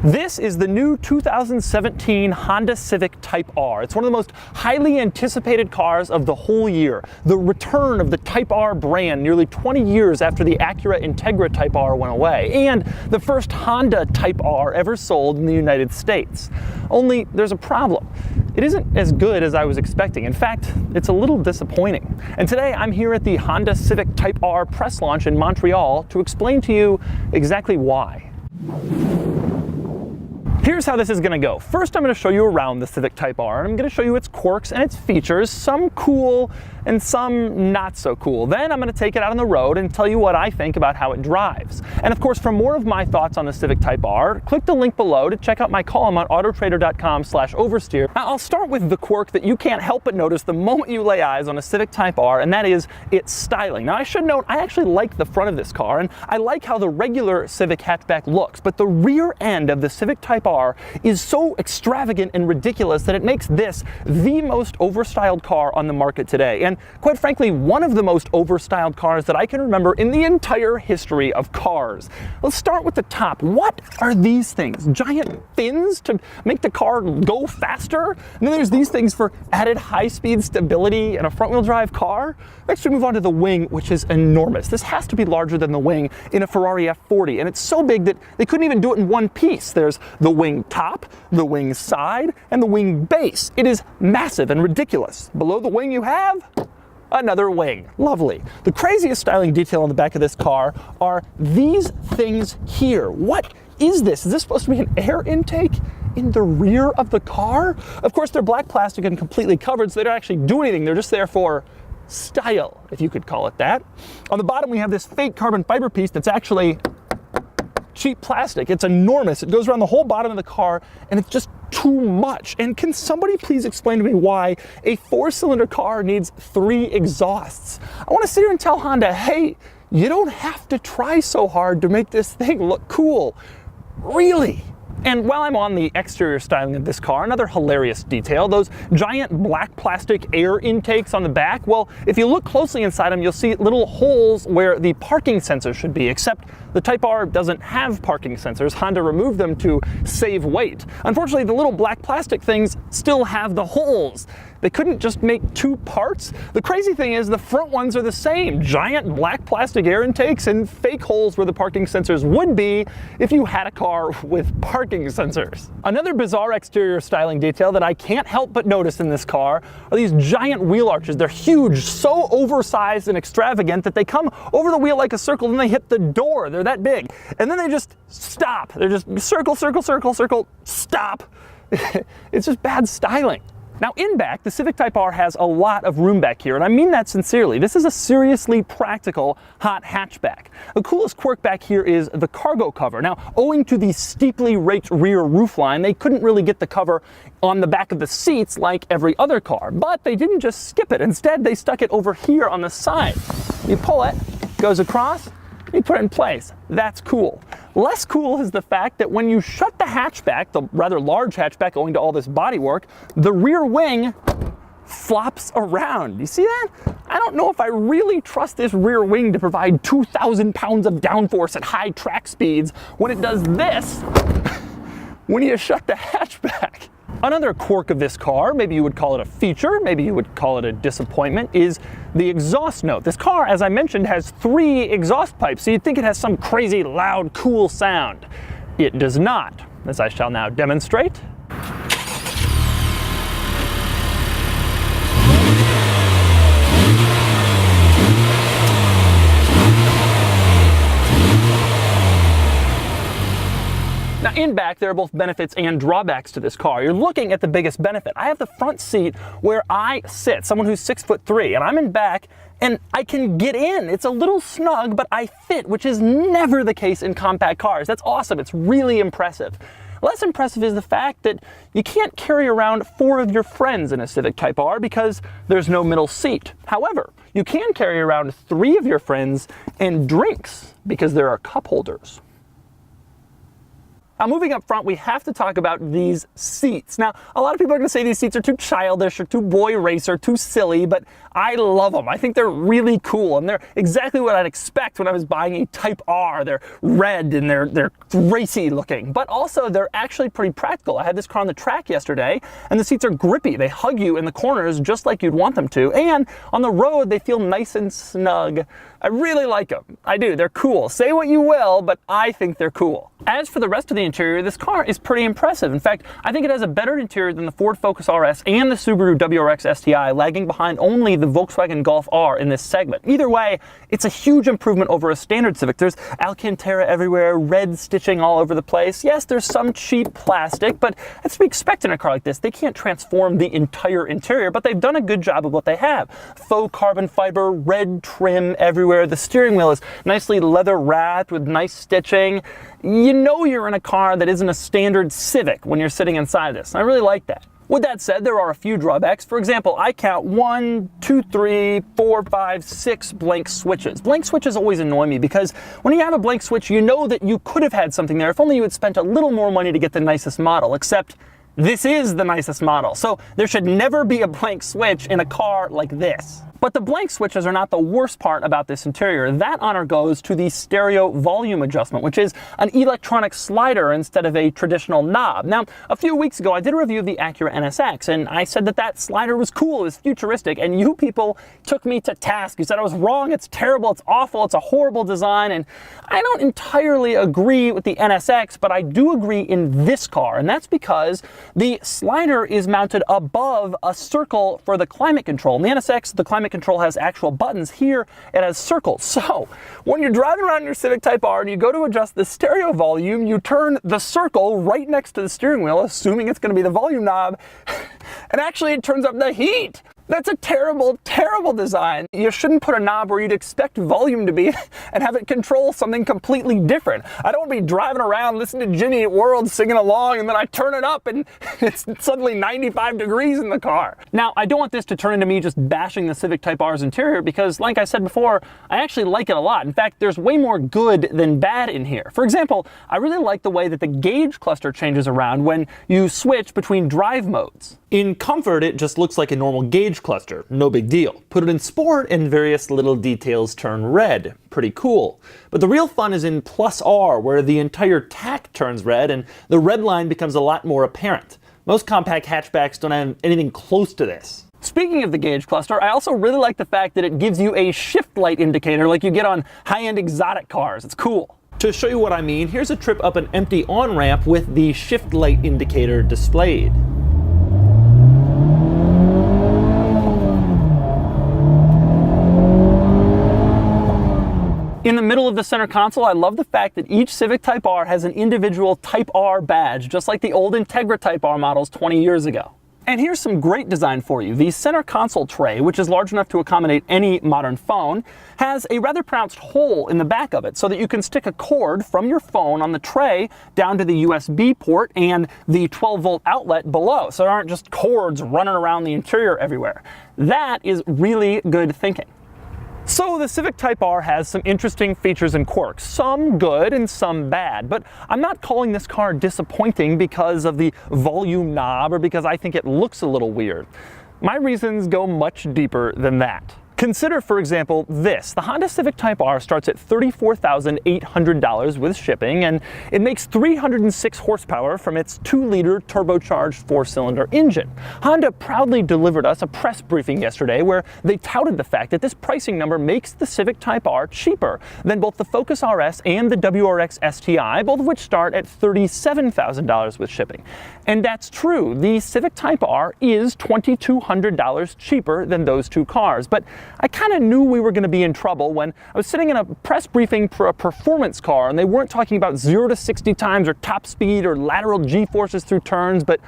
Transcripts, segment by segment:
This is the new 2017 Honda Civic Type R. It's one of the most highly anticipated cars of the whole year. The return of the Type R brand nearly 20 years after the Acura Integra Type R went away, and the first Honda Type R ever sold in the United States. Only there's a problem. It isn't as good as I was expecting. In fact, it's a little disappointing. And today I'm here at the Honda Civic Type R press launch in Montreal to explain to you exactly why. Here's how this is going to go. First, I'm going to show you around the Civic Type R, and I'm going to show you its quirks and its features, some cool and some not so cool. Then I'm going to take it out on the road and tell you what I think about how it drives. And of course, for more of my thoughts on the Civic Type R, click the link below to check out my column on autotrader.com/oversteer. Now, I'll start with the quirk that you can't help but notice the moment you lay eyes on a Civic Type R, and that is its styling. Now, I should note, I actually like the front of this car, and I like how the regular Civic hatchback looks, but the rear end of the Civic Type R is so extravagant and ridiculous that it makes this the most overstyled car on the market today. And quite frankly, one of the most overstyled cars that I can remember in the entire history of cars. Let's start with the top. What are these things? Giant fins to make the car go faster? And then there's these things for added high-speed stability in a front-wheel drive car. Next we move on to the wing, which is enormous. This has to be larger than the wing in a Ferrari F40, and it's so big that they couldn't even do it in one piece. There's the wing top, the wing side, and the wing base. It is massive and ridiculous. Below the wing you have another wing. Lovely. The craziest styling detail on the back of this car are these things here. What is this? Is this supposed to be an air intake in the rear of the car? Of course, they're black plastic and completely covered, so they don't actually do anything. They're just there for style, if you could call it that. On the bottom, we have this fake carbon fiber piece that's actually cheap plastic. It's enormous. It goes around the whole bottom of the car, and it's just too much. And can somebody please explain to me why a 4-cylinder car needs 3 exhausts? I want to sit here and tell Honda, hey, you don't have to try so hard to make this thing look cool. Really? And while I'm on the exterior styling of this car, another hilarious detail, those giant black plastic air intakes on the back, well, if you look closely inside them, you'll see little holes where the parking sensors should be, except the Type R doesn't have parking sensors. Honda removed them to save weight. Unfortunately, the little black plastic things still have the holes. They couldn't just make 2 parts. The crazy thing is the front ones are the same. Giant black plastic air intakes and fake holes where the parking sensors would be if you had a car with parking sensors. Another bizarre exterior styling detail that I can't help but notice in this car are these giant wheel arches. They're huge, so oversized and extravagant that they come over the wheel like a circle and they hit the door. They're that big. And then they just stop. They're just circle, circle, circle, circle, stop. It's just bad styling. Now in back, the Civic Type R has a lot of room back here, and I mean that sincerely. This is a seriously practical hot hatchback. The coolest quirk back here is the cargo cover. Now, owing to the steeply raked rear roofline, they couldn't really get the cover on the back of the seats like every other car, but they didn't just skip it. Instead, they stuck it over here on the side. You pull it, goes across, you put it in place. That's cool. Less cool is the fact that when you shut the hatchback, the rather large hatchback owing to all this bodywork, the rear wing flops around. You see that? I don't know if I really trust this rear wing to provide 2,000 pounds of downforce at high track speeds when it does this when you shut the hatchback. Another quirk of this car, maybe you would call it a feature, maybe you would call it a disappointment, is the exhaust note. This car, as I mentioned, has 3 exhaust pipes, so you'd think it has some crazy, loud, cool sound. It does not, as I shall now demonstrate. Now in back, there are both benefits and drawbacks to this car. You're looking at the biggest benefit. I have the front seat where I sit, someone who's 6'3", and I'm in back and I can get in. It's a little snug, but I fit, which is never the case in compact cars. That's awesome. It's really impressive. Less impressive is the fact that you can't carry around 4 of your friends in a Civic Type R because there's no middle seat. However, you can carry around 3 of your friends and drinks because there are cup holders. Moving up front, we have to talk about these seats. Now, a lot of people are going to say these seats are too childish or too boy racer, too silly, but I love them. I think they're really cool, and they're exactly what I'd expect when I was buying a Type R. They're red and they're racy looking, but also they're actually pretty practical. I had this car on the track yesterday, and the seats are grippy. They hug you in the corners just like you'd want them to, and on the road they feel nice and snug. I really like them. I do. They're cool. Say what you will, but I think they're cool. As for the rest of the interior, this car is pretty impressive. In fact, I think it has a better interior than the Ford Focus RS and the Subaru WRX STI, lagging behind only the Volkswagen Golf R in this segment. Either way, it's a huge improvement over a standard Civic. There's Alcantara everywhere, red stitching all over the place. Yes, there's some cheap plastic, but that's to be expected in a car like this. They can't transform the entire interior, but they've done a good job of what they have. Faux carbon fiber, red trim everywhere. The steering wheel is nicely leather wrapped with nice stitching. You know you're in a car that isn't a standard Civic when you're sitting inside this. I really like that. With that said, there are a few drawbacks. For example, I count 1, 2, 3, 4, 5, 6 blank switches. Blank switches always annoy me because when you have a blank switch, you know that you could have had something there if only you had spent a little more money to get the nicest model, except this is the nicest model. So there should never be a blank switch in a car like this. But the blank switches are not the worst part about this interior. That honor goes to the stereo volume adjustment, which is an electronic slider instead of a traditional knob. Now, a few weeks ago, I did a review of the Acura NSX, and I said that that slider was cool, it was futuristic, and you people took me to task. You said I was wrong, it's terrible, it's awful, it's a horrible design, and I don't entirely agree with the NSX, but I do agree in this car, and that's because the slider is mounted above a circle for the climate control. In the NSX, the climate control has actual buttons. Here it has circles. So when you're driving around your Civic Type R and you go to adjust the stereo volume, you turn the circle right next to the steering wheel, assuming it's going to be the volume knob, and actually it turns up the heat. That's a terrible, terrible design. You shouldn't put a knob where you'd expect volume to be and have it control something completely different. I don't want to be driving around listening to Jimmy Eat World singing along and then I turn it up and it's suddenly 95 degrees in the car. Now, I don't want this to turn into me just bashing the Civic Type R's interior because, like I said before, I actually like it a lot. In fact, there's way more good than bad in here. For example, I really like the way that the gauge cluster changes around when you switch between drive modes. In comfort, it just looks like a normal gauge cluster, no big deal. Put it in sport and various little details turn red, pretty cool. But the real fun is in Plus R, where the entire tack turns red and the red line becomes a lot more apparent. Most compact hatchbacks don't have anything close to this. Speaking of the gauge cluster, I also really like the fact that it gives you a shift light indicator like you get on high-end exotic cars. It's cool. To show you what I mean, here's a trip up an empty on-ramp with the shift light indicator displayed. In the middle of the center console, I love the fact that each Civic Type R has an individual Type R badge, just like the old Integra Type R models 20 years ago. And here's some great design for you. The center console tray, which is large enough to accommodate any modern phone, has a rather pronounced hole in the back of it so that you can stick a cord from your phone on the tray down to the USB port and the 12-volt outlet below, so there aren't just cords running around the interior everywhere. That is really good thinking. So the Civic Type R has some interesting features and quirks, some good and some bad, but I'm not calling this car disappointing because of the volume knob or because I think it looks a little weird. My reasons go much deeper than that. Consider, for example, this. The Honda Civic Type R starts at $34,800 with shipping, and it makes 306 horsepower from its 2-liter turbocharged 4-cylinder engine. Honda proudly delivered us a press briefing yesterday where they touted the fact that this pricing number makes the Civic Type R cheaper than both the Focus RS and the WRX STI, both of which start at $37,000 with shipping. And that's true. The Civic Type R is $2,200 cheaper than those two cars, but I kind of knew we were going to be in trouble when I was sitting in a press briefing for a performance car and they weren't talking about 0 to 60 times or top speed or lateral G-forces through turns, but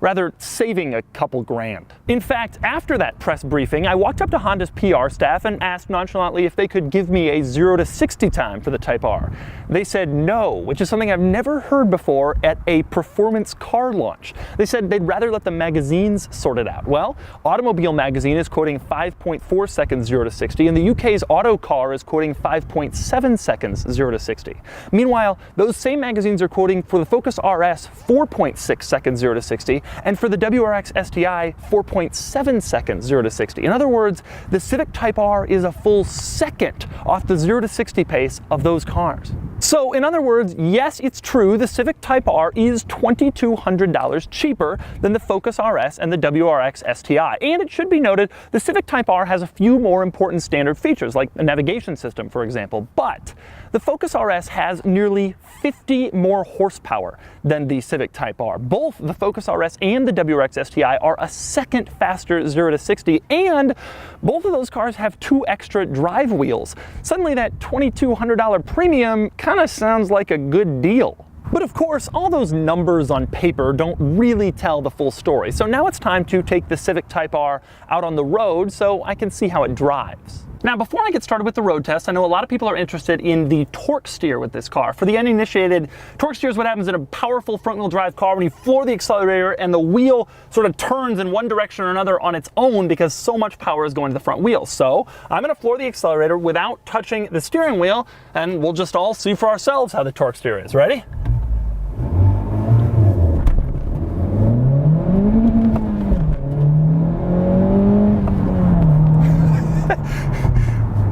rather saving a couple grand. In fact, after that press briefing, I walked up to Honda's PR staff and asked nonchalantly if they could give me a 0 to 60 time for the Type R. They said no, which is something I've never heard before at a performance car launch. They said they'd rather let the magazines sort it out. Well, Automobile Magazine is quoting 5.4 seconds 0 to 60, and the UK's Autocar is quoting 5.7 seconds 0 to 60. Meanwhile, those same magazines are quoting for the Focus RS 4.6 seconds 0 to 60, and for the WRX STI 4.7 seconds 0 to 60. In other words, the Civic Type R is a full second off the 0 to 60 pace of those cars. So in other words, yes, it's true, the Civic Type R is $2,200 cheaper than the Focus RS and the WRX STI. And it should be noted, the Civic Type R has a few more important standard features, like a navigation system, for example. But the Focus RS has nearly 50 more horsepower than the Civic Type R. Both the Focus RS and the WRX STI are a second faster 0 to 60, and both of those cars have 2 extra drive wheels. Suddenly that $2,200 premium kind of sounds like a good deal. But of course, all those numbers on paper don't really tell the full story. So now it's time to take the Civic Type R out on the road so I can see how it drives. Now, before I get started with the road test, I know a lot of people are interested in the torque steer with this car. For the uninitiated, torque steer is what happens in a powerful front-wheel drive car when you floor the accelerator and the wheel sort of turns in one direction or another on its own because so much power is going to the front wheel. So I'm going to floor the accelerator without touching the steering wheel, and we'll just all see for ourselves how the torque steer is. Ready?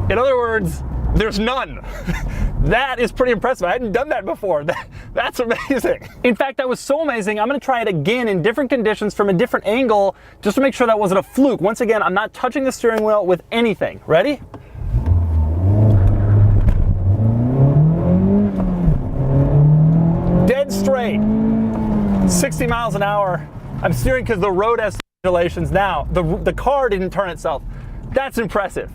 In other words, there's none. That is pretty impressive. I hadn't done that before. That's amazing. In fact, that was so amazing, I'm gonna try it again in different conditions from a different angle just to make sure that wasn't a fluke. Once again, I'm not touching the steering wheel with anything. Ready? Dead straight. 60 miles an hour. I'm steering because the road has regulations now. The car didn't turn itself. That's impressive.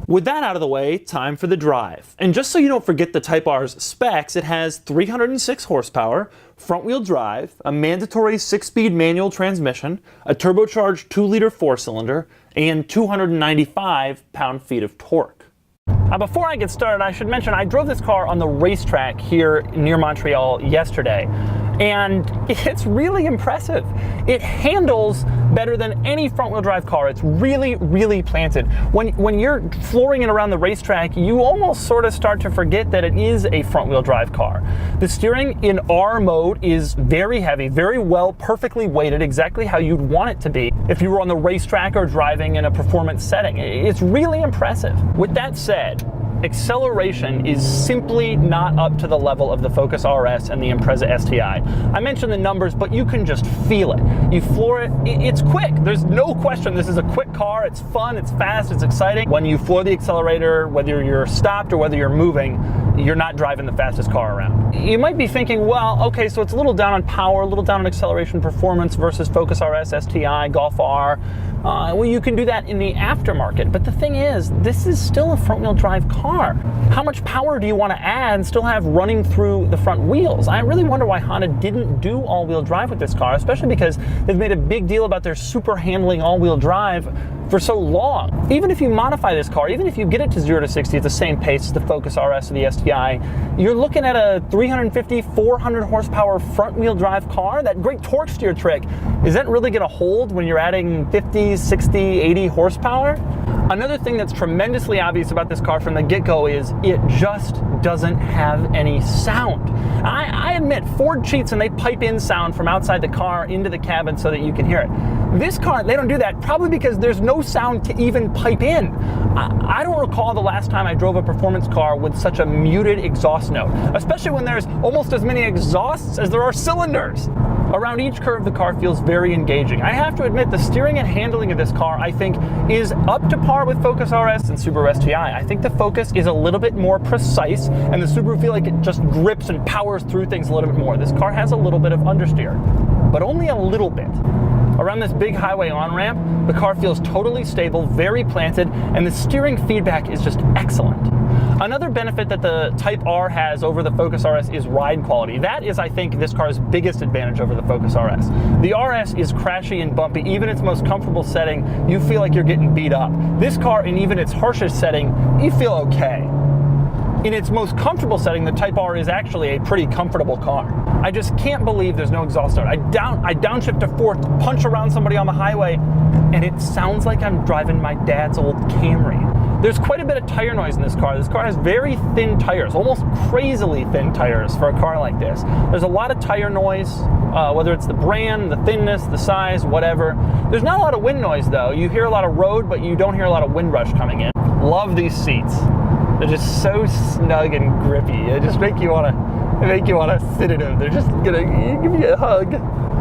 With that out of the way, time for the drive. And just so you don't forget the Type R's specs, it has 306 horsepower, front-wheel drive, a mandatory 6-speed manual transmission, a turbocharged 2-liter 4-cylinder, and 295 pound-feet of torque. Now, before I get started, I should mention I drove this car on the racetrack here near Montreal yesterday, and it's really impressive. It handles better than any front-wheel drive car. It's really, really planted. When you're flooring it around the racetrack, you almost sort of start to forget that it is a front-wheel drive car. The steering in R mode is very heavy, very well, perfectly weighted, exactly how you'd want it to be if you were on the racetrack or driving in a performance setting. It's really impressive. With that said, acceleration is simply not up to the level of the Focus RS and the Impreza STI. I mentioned the numbers, but you can just feel it. You floor it, it's quick. There's no question this is a quick car. It's fun, it's fast, it's exciting. When you floor the accelerator, whether you're stopped or whether you're moving, you're not driving the fastest car around. You might be thinking, well, okay, so it's a little down on power, a little down on acceleration performance versus Focus RS, STI, Golf R. Well, you can do that in the aftermarket, but the thing is, this is still a front-wheel drive car. How much power do you want to add and still have running through the front wheels? I really wonder why Honda didn't do all-wheel drive with this car, especially because they've made a big deal about their super handling all-wheel drive for so long. Even if you modify this car, even if you get it to 0 to 60 at the same pace as the Focus RS or the STI, you're looking at a 350, 400 horsepower front-wheel drive car. That great torque steer trick, is that really going to hold when you're adding 50, 60, 80 horsepower? Another thing that's tremendously obvious about this car from the get-go is it just doesn't have any sound. I admit, Ford cheats and they pipe in sound from outside the car into the cabin so that you can hear it. This car, they don't do that, probably because there's no sound to even pipe in. I don't recall the last time I drove a performance car with such a muted exhaust note, especially when there's almost as many exhausts as there are cylinders. Around each curve, the car feels very engaging. I have to admit, the steering and handling of this car, I think, is up to par with Focus RS and Subaru STI. I think the Focus is a little bit more precise, and the Subaru feel like it just grips and powers through things a little bit more. This car has a little bit of understeer, but only a little bit. Around this big highway on-ramp, the car feels totally stable, very planted, and the steering feedback is just excellent. Another benefit that the Type R has over the Focus RS is ride quality. That is, I think, this car's biggest advantage over the Focus RS. The RS is crashy and bumpy. Even its most comfortable setting, you feel like you're getting beat up. This car, in even its harshest setting, you feel okay. In its most comfortable setting, the Type R is actually a pretty comfortable car. I just can't believe there's no exhaust out. I downshift to fourth, punch around somebody on the highway, and it sounds like I'm driving my dad's old Camry. There's quite a bit of tire noise in this car. This car has very thin tires, almost crazily thin tires for a car like this. There's a lot of tire noise, whether it's the brand, the thinness, the size, whatever. There's not a lot of wind noise though. You hear a lot of road, but you don't hear a lot of wind rush coming in. Love these seats. They're just so snug and grippy. They just make you want to sit in them. They're just gonna give you a hug.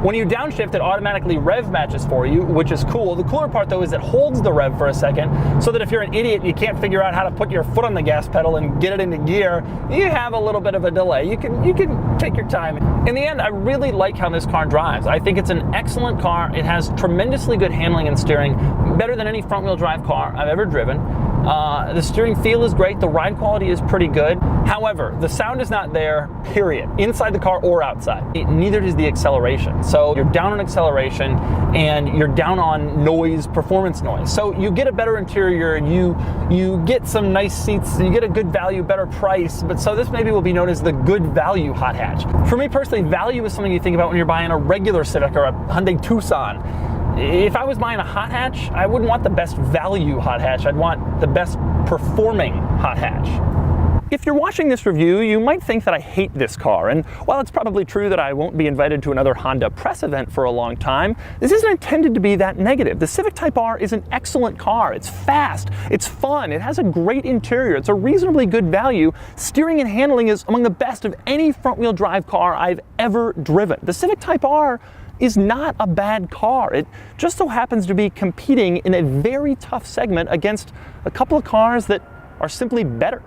When you downshift, it automatically rev matches for you, which is cool. The cooler part though is it holds the rev for a second, so that if you're an idiot and you can't figure out how to put your foot on the gas pedal and get it into gear, you have a little bit of a delay. You can take your time. In the end, I really like how this car drives. I think it's an excellent car. It has tremendously good handling and steering, better than any front-wheel drive car I've ever driven. The steering feel is great. The ride quality is pretty good. However, the sound is not there, period. Inside the car or outside. Neither does the acceleration. So you're down on acceleration and you're down on noise, performance noise. So you get a better interior, you get some nice seats, you get a good value, better price. But so this maybe will be known as the good value hot hatch. For me personally, value is something you think about when you're buying a regular Civic or a Hyundai Tucson. If I was buying a hot hatch, I wouldn't want the best value hot hatch. I'd want the best performing hot hatch. If you're watching this review, you might think that I hate this car, and while it's probably true that I won't be invited to another Honda press event for a long time, this isn't intended to be that negative. The Civic Type R is an excellent car. It's fast, it's fun, it has a great interior, it's a reasonably good value. Steering and handling is among the best of any front-wheel drive car I've ever driven. The Civic Type R is not a bad car. It just so happens to be competing in a very tough segment against a couple of cars that are simply better.